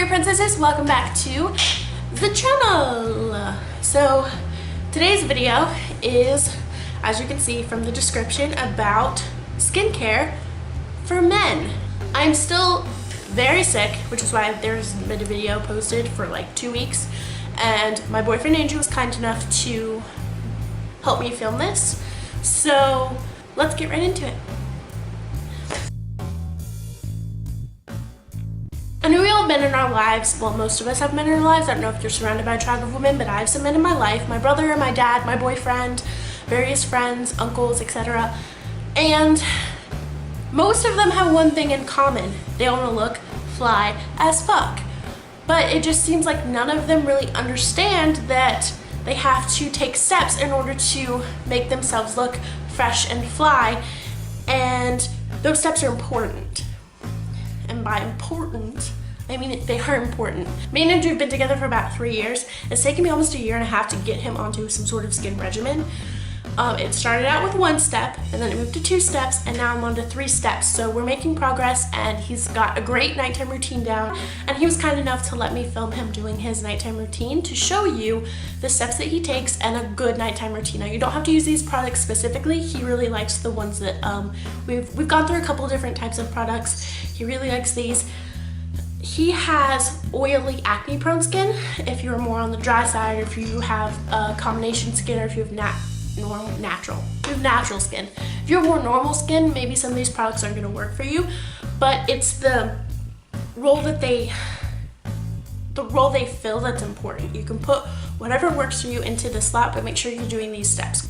Fairy Princesses, welcome back to the channel. So today's video is, as you can see from the description, about skincare for men. I'm still very sick, which is why there's been a video posted for like 2 weeks, and my boyfriend Andrew was kind enough to help me film this. So let's get right into it. I know we all have men in our lives. Well, most of us have men in our lives. I don't know if you're surrounded by a tribe of women, but I have some men in my life. My brother, my dad, my boyfriend, various friends, uncles, etc. And most of them have one thing in common. They all want to look fly as fuck. But it just seems like none of them really understand that they have to take steps in order to make themselves look fresh and fly. And those steps are important. And by important, I mean they are important. Me and Andrew have been together for about 3 years. It's taken me almost 1.5 years to get him onto some sort of skin regimen. It started out with 1 step, and then it moved to 2 steps, and now I'm on to 3 steps. So we're making progress, and he's got a great nighttime routine down, and he was kind enough to let me film him doing his nighttime routine to show you the steps that he takes and a good nighttime routine. Now, you don't have to use these products specifically. He really likes the ones that we've gone through a couple different types of products. He really likes these. He has oily, acne-prone skin. If you're more on the dry side, or if you have a combination skin, or if you have natural skin. If you have more normal skin, maybe some of these products aren't going to work for you, but it's the role they fill that's important. You can put whatever works for you into the slot, but make sure you're doing these steps.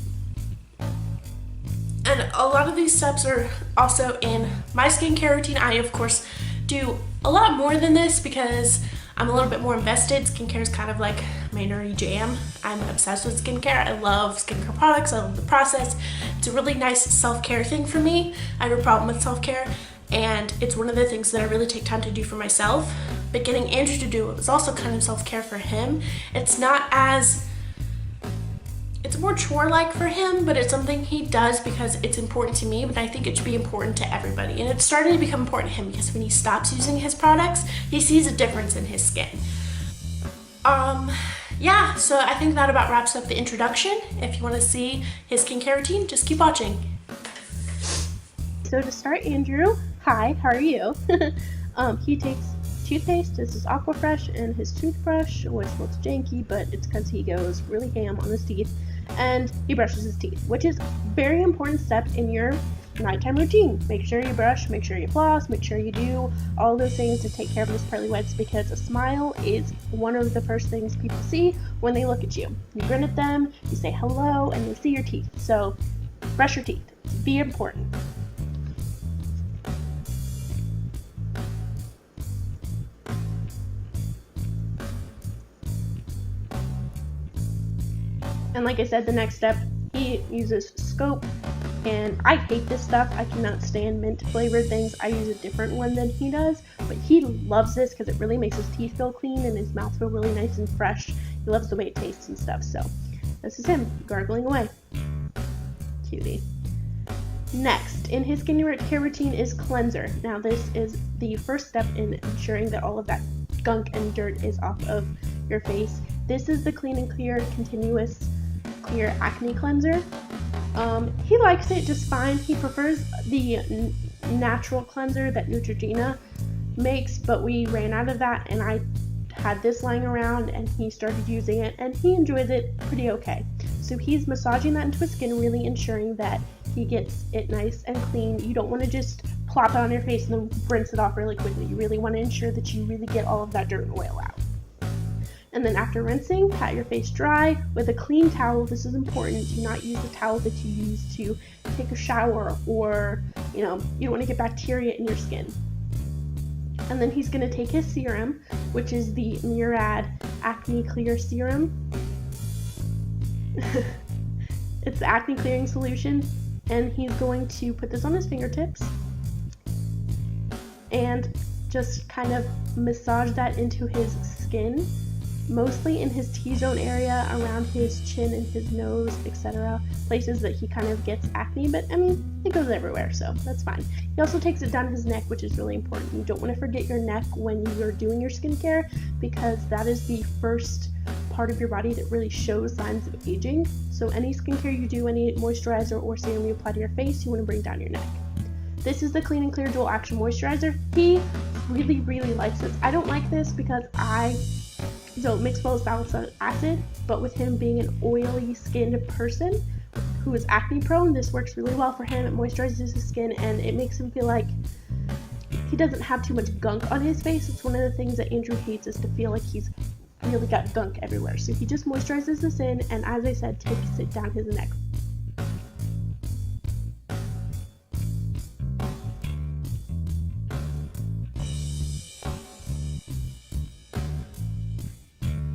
And a lot of these steps are also in my skincare routine. I, of course, do a lot more than this because I'm a little bit more invested. Skincare is kind of like my nerdy jam. I'm obsessed with skincare. I love skincare products. I love the process. It's a really nice self-care thing for me. I have a problem with self-care, and it's one of the things that I really take time to do for myself. But getting Andrew to do it was also kind of self-care for him. It's more chore-like for him, but it's something he does because it's important to me, but I think it should be important to everybody. And it's starting to become important to him because when he stops using his products, he sees a difference in his skin. Yeah, so I think that about wraps up the introduction. If you want to see his skincare routine, just keep watching. So to start, Andrew, hi, how are you? He takes toothpaste. This is Aquafresh, and his toothbrush, which looks janky, but it's because he goes really ham on his teeth, and he brushes his teeth, which is a very important step in your nighttime routine. Make sure you brush, make sure you floss, make sure you do all those things to take care of those pearly whites, because a smile is one of the first things people see when they look at you. You grin at them, you say hello, and they see your teeth. So brush your teeth. Be important. And like I said, the next step, he uses Scope, and I hate this stuff. I cannot stand mint flavored things. I use a different one than he does, but he loves this because it really makes his teeth feel clean and his mouth feel really nice and fresh. He loves the way it tastes and stuff, so this is him gargling away. Cutie. Next, in his skincare routine is cleanser. Now this is the first step in ensuring that all of that gunk and dirt is off of your face. This is the Clean and Clear Continuous Clear Acne Cleanser. He likes it just fine. He prefers the natural cleanser that Neutrogena makes, but we ran out of that, and I had this lying around, and he started using it, and he enjoys it pretty okay. So he's massaging that into his skin, really ensuring that he gets it nice and clean. You don't want to just plop it on your face and then rinse it off really quickly. You really want to ensure that you really get all of that dirt and oil out. And then after rinsing, pat your face dry with a clean towel. This is important. Do not use the towel that you use to take a shower, or you don't want to get bacteria in your skin. And then he's going to take his serum, which is the Murad Acne Clear Serum. It's the acne clearing solution, and he's going to put this on his fingertips and just kind of massage that into his skin. mostly in his T-zone area, around his chin and his nose, etc. Places that he kind of gets acne, but I mean, it goes everywhere, so that's fine. He also takes it down his neck, which is really important. You don't want to forget your neck when you're doing your skincare, because that is the first part of your body that really shows signs of aging. So any skincare you do, any moisturizer or serum you apply to your face, you want to bring down your neck. This is the Clean and Clear Dual Action Moisturizer. He really likes this. I don't like this because it mixed well with salicylic acid, but with him being an oily skinned person who is acne prone, this works really well for him. It moisturizes his skin and it makes him feel like he doesn't have too much gunk on his face. It's one of the things that Andrew hates, is to feel like he's really got gunk everywhere. So he just moisturizes this in, and as I said, takes it down his neck.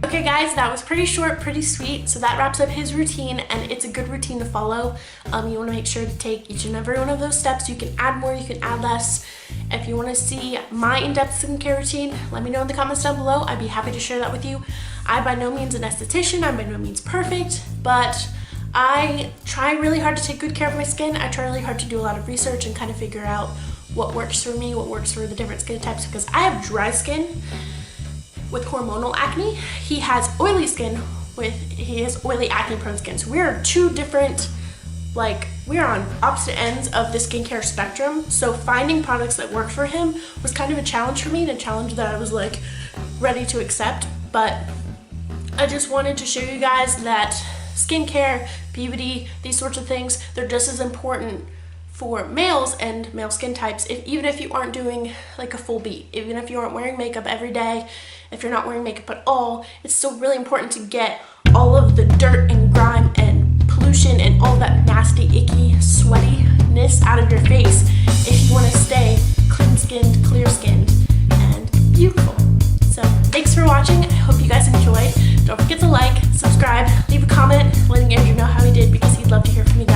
Okay guys, that was pretty short, pretty sweet, so that wraps up his routine, and it's a good routine to follow. You want to make sure to take each and every one of those steps. You can add more, you can add less. If you want to see my in-depth skincare routine, let me know in the comments down below. I'd be happy to share that with you. I'm by no means an esthetician, I'm by no means perfect, but I try really hard to take good care of my skin. I try really hard to do a lot of research and kind of figure out what works for me, what works for the different skin types, because I have dry skin with hormonal acne. He has oily skin he has oily acne prone skin. So we are two different, we are on opposite ends of the skincare spectrum. So finding products that work for him was kind of a challenge for me, and a challenge that I was ready to accept. But I just wanted to show you guys that skincare, puberty, these sorts of things, they're just as important for males and male skin types, even if you aren't doing a full beat, even if you aren't wearing makeup every day, if you're not wearing makeup at all, it's still really important to get all of the dirt and grime and pollution and all that nasty, icky, sweatiness out of your face if you want to stay clean-skinned, clear-skinned, and beautiful. So thanks for watching. I hope you guys enjoyed. Don't forget to like, subscribe, leave a comment letting Andrew know how he did, because he'd love to hear from you